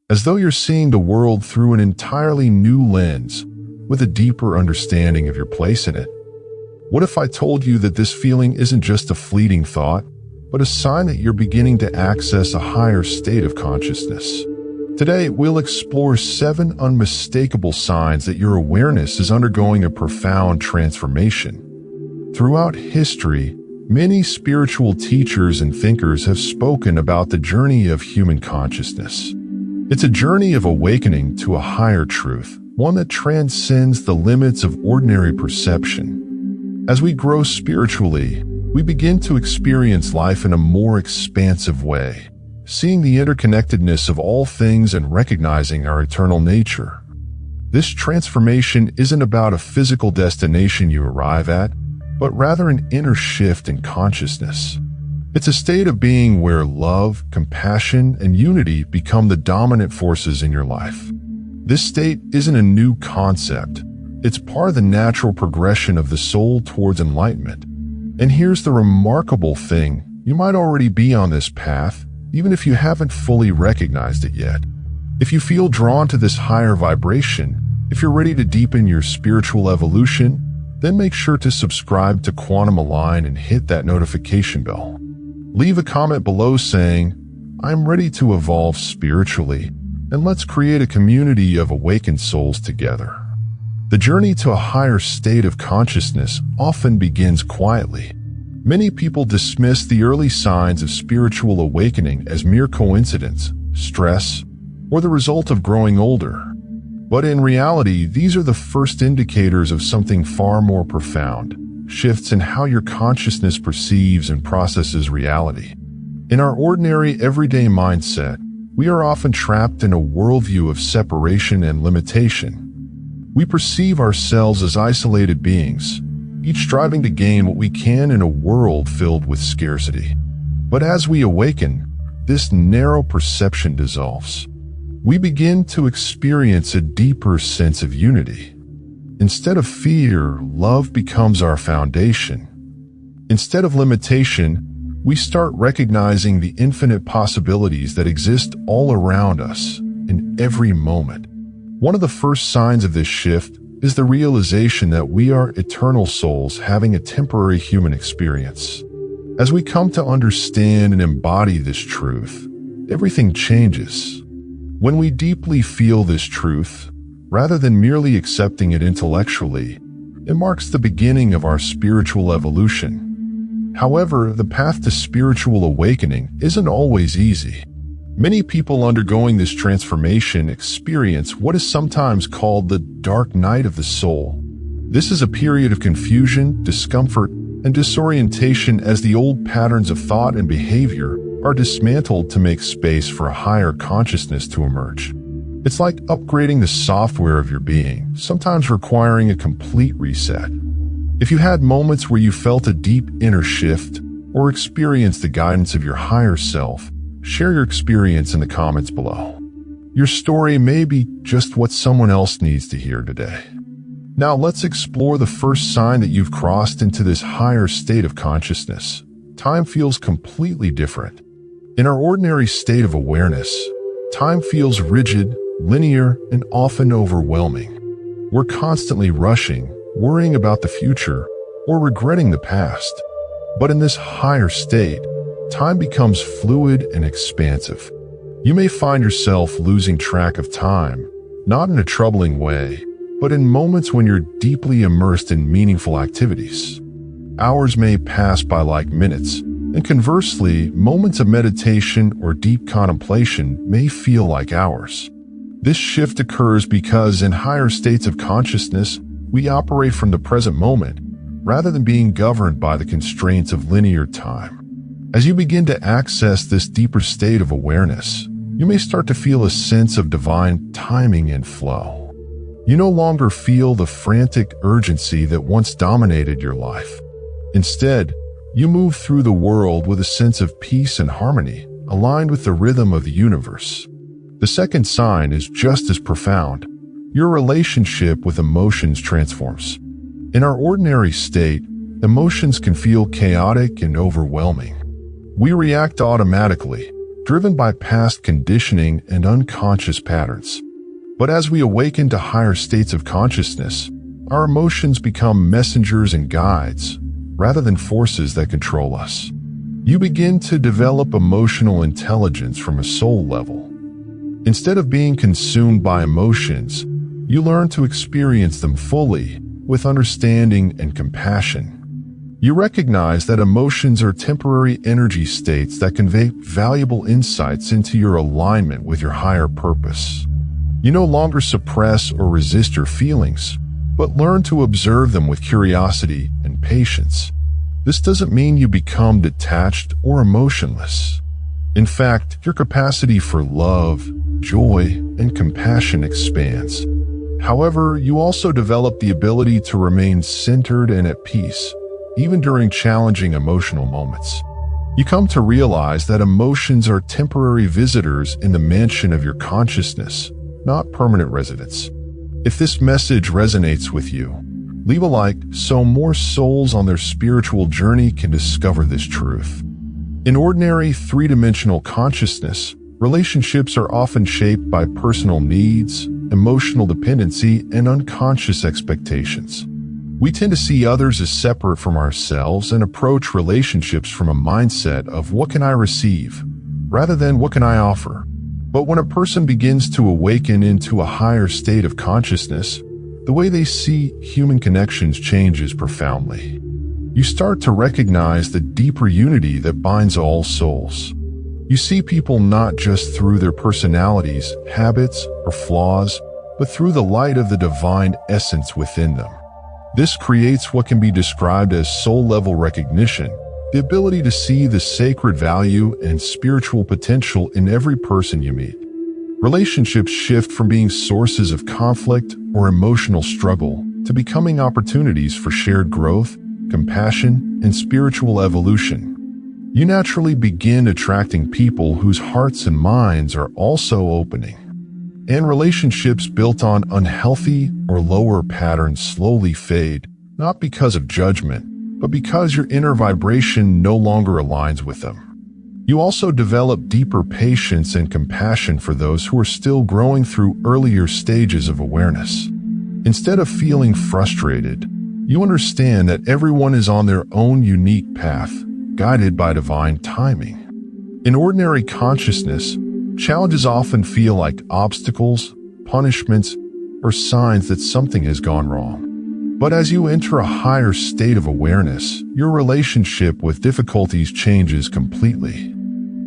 as though you're seeing the world through an entirely new lens, with a deeper understanding of your place in it. What if I told you that this feeling isn't just a fleeting thought, but a sign that you're beginning to access a higher state of consciousness? Today, we'll explore 7 unmistakable signs that your awareness is undergoing a profound transformation. Throughout history, many spiritual teachers and thinkers have spoken about the journey of human consciousness. It's a journey of awakening to a higher truth, one that transcends the limits of ordinary perception. As we grow spiritually, we begin to experience life in a more expansive way, seeing the interconnectedness of all things and recognizing our eternal nature. This transformation isn't about a physical destination you arrive at, but rather an inner shift in consciousness. It's a state of being where love, compassion, and unity become the dominant forces in your life. This state isn't a new concept. It's part of the natural progression of the soul towards enlightenment. And here's the remarkable thing: you might already be on this path, even if you haven't fully recognized it yet. If you feel drawn to this higher vibration, if you're ready to deepen your spiritual evolution, then make sure to subscribe to Quantum Align and hit that notification bell. Leave a comment below saying, "I'm ready to evolve spiritually," and let's create a community of awakened souls together. The journey to a higher state of consciousness often begins quietly. Many people dismiss the early signs of spiritual awakening as mere coincidence, stress, or the result of growing older. But in reality, these are the first indicators of something far more profound: shifts in how your consciousness perceives and processes reality. In our ordinary, everyday mindset, we are often trapped in a worldview of separation and limitation. We perceive ourselves as isolated beings, each striving to gain what we can in a world filled with scarcity. But as we awaken, this narrow perception dissolves. We begin to experience a deeper sense of unity. Instead of fear, love becomes our foundation. Instead of limitation, we start recognizing the infinite possibilities that exist all around us in every moment. One of the first signs of this shift is the realization that we are eternal souls having a temporary human experience. As we come to understand and embody this truth, everything changes. When we deeply feel this truth, rather than merely accepting it intellectually, it marks the beginning of our spiritual evolution. However, the path to spiritual awakening isn't always easy. Many people undergoing this transformation experience what is sometimes called the dark night of the soul. This is a period of confusion, discomfort, and disorientation as the old patterns of thought and behavior are dismantled to make space for a higher consciousness to emerge. It's like upgrading the software of your being, sometimes requiring a complete reset. If you had moments where you felt a deep inner shift or experienced the guidance of your higher self, share your experience in the comments below. Your story may be just what someone else needs to hear today. Now let's explore the first sign that you've crossed into this higher state of consciousness. Time feels completely different. In our ordinary state of awareness, time feels rigid, linear, and often overwhelming. We're constantly rushing, worrying about the future, or regretting the past. But in this higher state, time becomes fluid and expansive. You may find yourself losing track of time, not in a troubling way, but in moments when you're deeply immersed in meaningful activities. Hours may pass by like minutes, and conversely, moments of meditation or deep contemplation may feel like hours. This shift occurs because in higher states of consciousness, we operate from the present moment, rather than being governed by the constraints of linear time. As you begin to access this deeper state of awareness, you may start to feel a sense of divine timing and flow. You no longer feel the frantic urgency that once dominated your life. Instead, you move through the world with a sense of peace and harmony, aligned with the rhythm of the universe. The second sign is just as profound. Your relationship with emotions transforms. In our ordinary state, emotions can feel chaotic and overwhelming. We react automatically, driven by past conditioning and unconscious patterns. But as we awaken to higher states of consciousness, our emotions become messengers and guides, rather than forces that control us. You begin to develop emotional intelligence from a soul level. Instead of being consumed by emotions, you learn to experience them fully, with understanding and compassion. You recognize that emotions are temporary energy states that convey valuable insights into your alignment with your higher purpose. You no longer suppress or resist your feelings, but learn to observe them with curiosity and patience. This doesn't mean you become detached or emotionless. In fact, your capacity for love, joy, and compassion expands. However, you also develop the ability to remain centered and at peace, even during challenging emotional moments. You come to realize that emotions are temporary visitors in the mansion of your consciousness, not permanent residents. If this message resonates with you, leave a like so more souls on their spiritual journey can discover this truth. In ordinary three-dimensional consciousness, relationships are often shaped by personal needs, emotional dependency, and unconscious expectations. We tend to see others as separate from ourselves and approach relationships from a mindset of what can I receive, rather than what can I offer. But when a person begins to awaken into a higher state of consciousness, the way they see human connections changes profoundly. You start to recognize the deeper unity that binds all souls. You see people not just through their personalities, habits, or flaws, but through the light of the divine essence within them. This creates what can be described as soul-level recognition, the ability to see the sacred value and spiritual potential in every person you meet. Relationships shift from being sources of conflict or emotional struggle to becoming opportunities for shared growth, compassion, and spiritual evolution. You naturally begin attracting people whose hearts and minds are also opening. And relationships built on unhealthy or lower patterns slowly fade, not because of judgment, but because your inner vibration no longer aligns with them. You also develop deeper patience and compassion for those who are still growing through earlier stages of awareness. Instead of feeling frustrated, you understand that everyone is on their own unique path, guided by divine timing. In ordinary consciousness, challenges often feel like obstacles, punishments, or signs that something has gone wrong. But as you enter a higher state of awareness, your relationship with difficulties changes completely.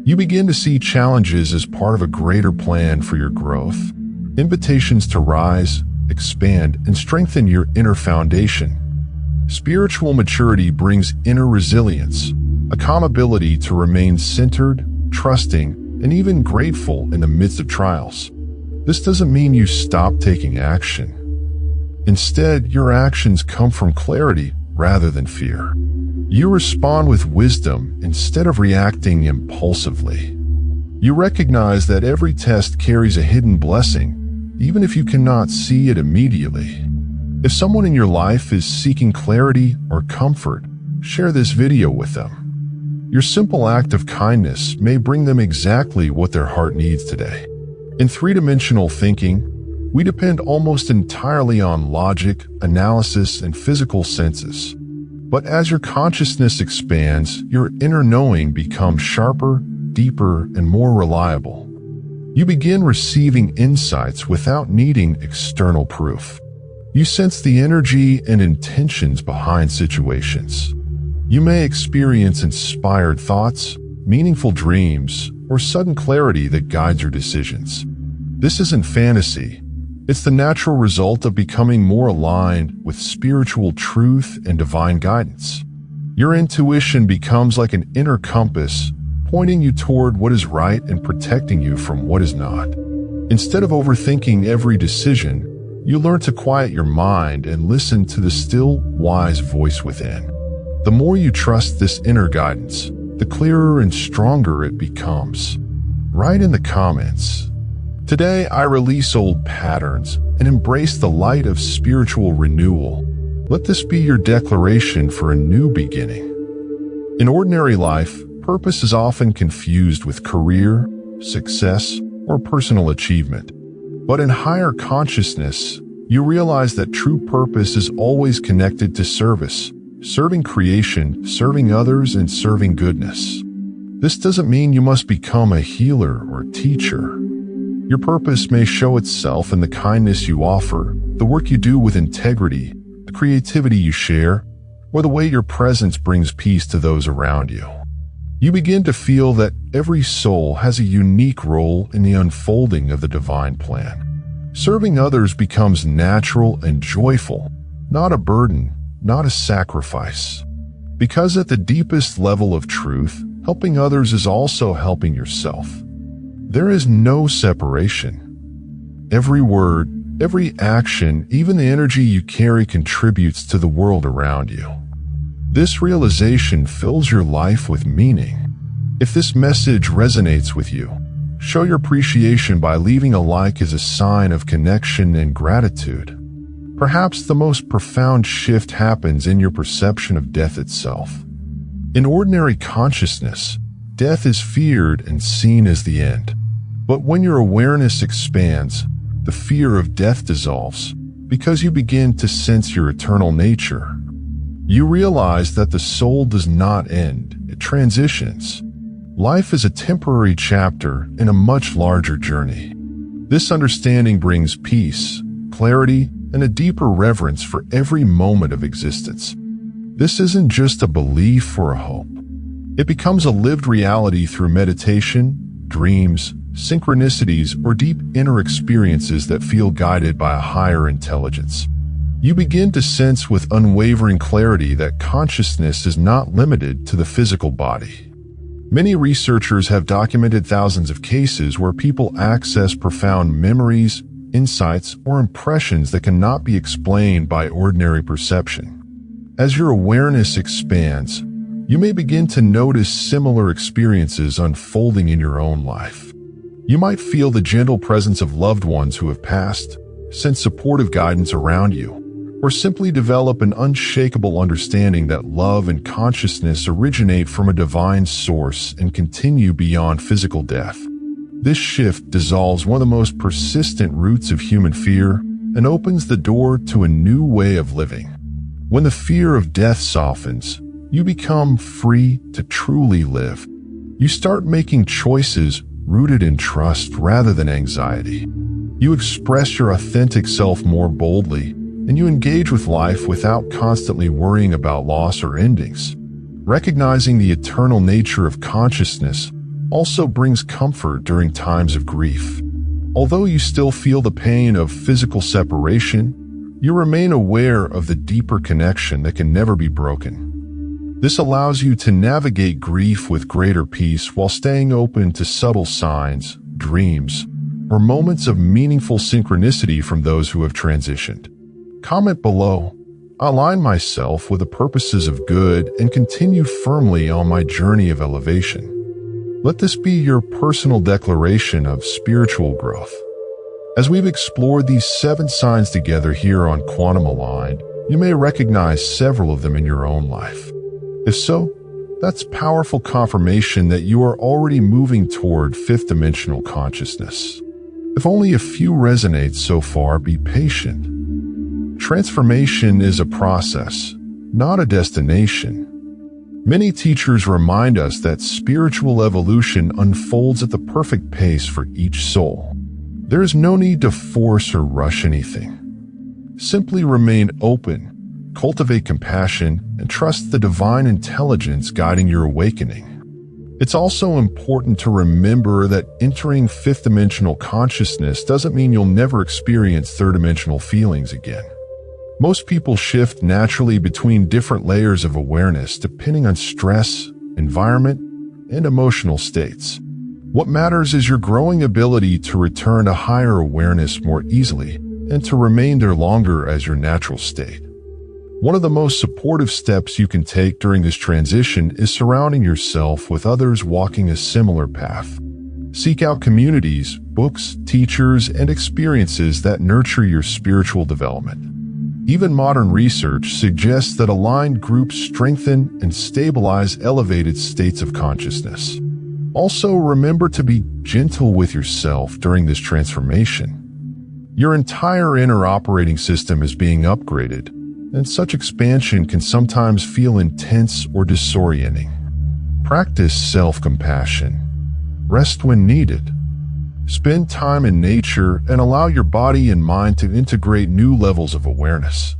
You begin to see challenges as part of a greater plan for your growth, invitations to rise, expand, and strengthen your inner foundation. Spiritual maturity brings inner resilience, a calm ability to remain centered, trusting, and even grateful in the midst of trials. This doesn't mean you stop taking action. Instead, your actions come from clarity rather than fear. You respond with wisdom instead of reacting impulsively. You recognize that every test carries a hidden blessing, even if you cannot see it immediately. If someone in your life is seeking clarity or comfort, share this video with them. Your simple act of kindness may bring them exactly what their heart needs today. In three-dimensional thinking, we depend almost entirely on logic, analysis, and physical senses. But as your consciousness expands, your inner knowing becomes sharper, deeper, and more reliable. You begin receiving insights without needing external proof. You sense the energy and intentions behind situations. You may experience inspired thoughts, meaningful dreams, or sudden clarity that guides your decisions. This isn't fantasy. It's the natural result of becoming more aligned with spiritual truth and divine guidance. Your intuition becomes like an inner compass, pointing you toward what is right and protecting you from what is not. Instead of overthinking every decision, you learn to quiet your mind and listen to the still, wise voice within. The more you trust this inner guidance, the clearer and stronger it becomes. Write in the comments, "Today I release old patterns and embrace the light of spiritual renewal." Let this be your declaration for a new beginning. In ordinary life, purpose is often confused with career, success, or personal achievement. But in higher consciousness, you realize that true purpose is always connected to service, serving creation, serving others, and serving goodness. This doesn't mean you must become a healer or teacher. Your purpose may show itself in the kindness you offer, the work you do with integrity, the creativity you share, or the way your presence brings peace to those around you. You begin to feel that every soul has a unique role in the unfolding of the divine plan. Serving others becomes natural and joyful, not a burden, not a sacrifice. Because at the deepest level of truth, helping others is also helping yourself. There is no separation. Every word, every action, even the energy you carry contributes to the world around you. This realization fills your life with meaning. If this message resonates with you, show your appreciation by leaving a like as a sign of connection and gratitude. Perhaps the most profound shift happens in your perception of death itself. In ordinary consciousness, death is feared and seen as the end. But when your awareness expands, the fear of death dissolves because you begin to sense your eternal nature. You realize that the soul does not end, it transitions. Life is a temporary chapter in a much larger journey. This understanding brings peace, clarity, and a deeper reverence for every moment of existence. This isn't just a belief or a hope. It becomes a lived reality through meditation, dreams, synchronicities, or deep inner experiences that feel guided by a higher intelligence. You begin to sense with unwavering clarity that consciousness is not limited to the physical body. Many researchers have documented thousands of cases where people access profound memories, insights, or impressions that cannot be explained by ordinary perception. As your awareness expands, you may begin to notice similar experiences unfolding in your own life. You might feel the gentle presence of loved ones who have passed, sense supportive guidance around you, or simply develop an unshakable understanding that love and consciousness originate from a divine source and continue beyond physical death. This shift dissolves one of the most persistent roots of human fear and opens the door to a new way of living. When the fear of death softens, you become free to truly live. You start making choices rooted in trust rather than anxiety. You express your authentic self more boldly, and you engage with life without constantly worrying about loss or endings. Recognizing the eternal nature of consciousness also brings comfort during times of grief. Although you still feel the pain of physical separation, you remain aware of the deeper connection that can never be broken. This allows you to navigate grief with greater peace while staying open to subtle signs, dreams, or moments of meaningful synchronicity from those who have transitioned. Comment below. I align myself with the purposes of good and continue firmly on my journey of elevation. Let this be your personal declaration of spiritual growth. As we've explored these 7 signs together here on Quantum Aligned, you may recognize several of them in your own life. If so, that's powerful confirmation that you are already moving toward 5th dimensional consciousness. If only a few resonate so far, be patient. Transformation is a process, not a destination. Many teachers remind us that spiritual evolution unfolds at the perfect pace for each soul. There is no need to force or rush anything. Simply remain open, cultivate compassion, and trust the divine intelligence guiding your awakening. It's also important to remember that entering 5th dimensional consciousness doesn't mean you'll never experience 3rd dimensional feelings again. Most people shift naturally between different layers of awareness depending on stress, environment, and emotional states. What matters is your growing ability to return to higher awareness more easily and to remain there longer as your natural state. One of the most supportive steps you can take during this transition is surrounding yourself with others walking a similar path. Seek out communities, books, teachers, and experiences that nurture your spiritual development. Even modern research suggests that aligned groups strengthen and stabilize elevated states of consciousness. Also, remember to be gentle with yourself during this transformation. Your entire inner operating system is being upgraded, and such expansion can sometimes feel intense or disorienting. Practice self-compassion. Rest when needed. Spend time in nature and allow your body and mind to integrate new levels of awareness.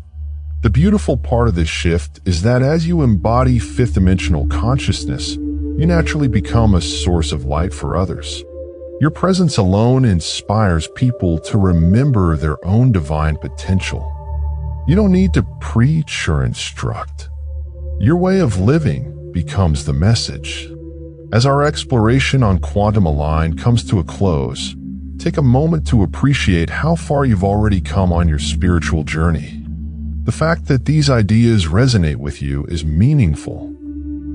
The beautiful part of this shift is that as you embody fifth-dimensional consciousness, you naturally become a source of light for others. Your presence alone inspires people to remember their own divine potential. You don't need to preach or instruct. Your way of living becomes the message. As our exploration on quantum aligned comes to a close, take a moment to appreciate how far you've already come on your spiritual journey. The fact that these ideas resonate with you is meaningful.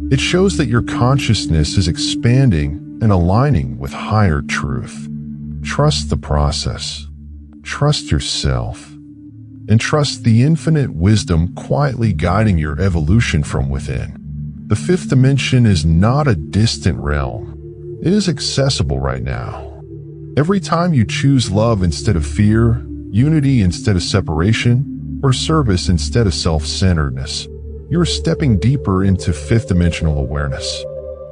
It shows that your consciousness is expanding and aligning with higher truth. Trust the process. Trust yourself. And trust the infinite wisdom quietly guiding your evolution from within. The fifth dimension is not a distant realm. It is accessible right now. Every time you choose love instead of fear, unity instead of separation, or service instead of self-centeredness, you're stepping deeper into fifth-dimensional awareness.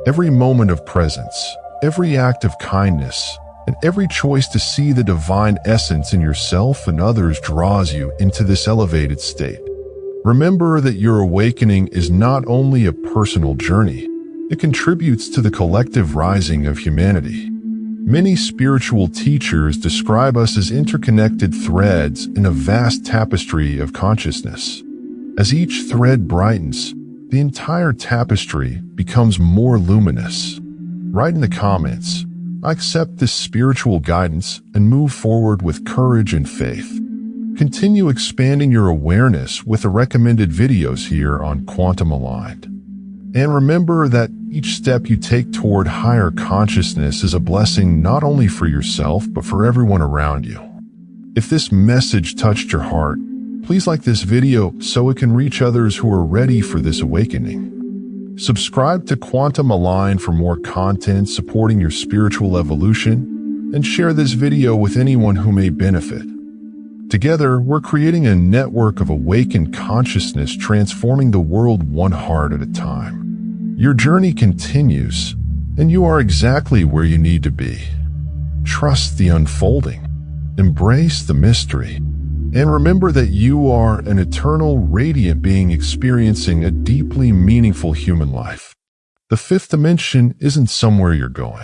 Every moment of presence, every act of kindness, and every choice to see the divine essence in yourself and others draws you into this elevated state. Remember that your awakening is not only a personal journey, it contributes to the collective rising of humanity. Many spiritual teachers describe us as interconnected threads in a vast tapestry of consciousness. As each thread brightens, the entire tapestry becomes more luminous. Write in the comments, "I accept this spiritual guidance and move forward with courage and faith." Continue expanding your awareness with the recommended videos here on Quantum Aligned. And remember that each step you take toward higher consciousness is a blessing not only for yourself, but for everyone around you. If this message touched your heart, please like this video so it can reach others who are ready for this awakening. Subscribe to Quantum Aligned for more content supporting your spiritual evolution, and share this video with anyone who may benefit. Together, we're creating a network of awakened consciousness, transforming the world one heart at a time. Your journey continues, and you are exactly where you need to be. Trust the unfolding, embrace the mystery, and remember that you are an eternal, radiant being experiencing a deeply meaningful human life. The fifth dimension isn't somewhere you're going.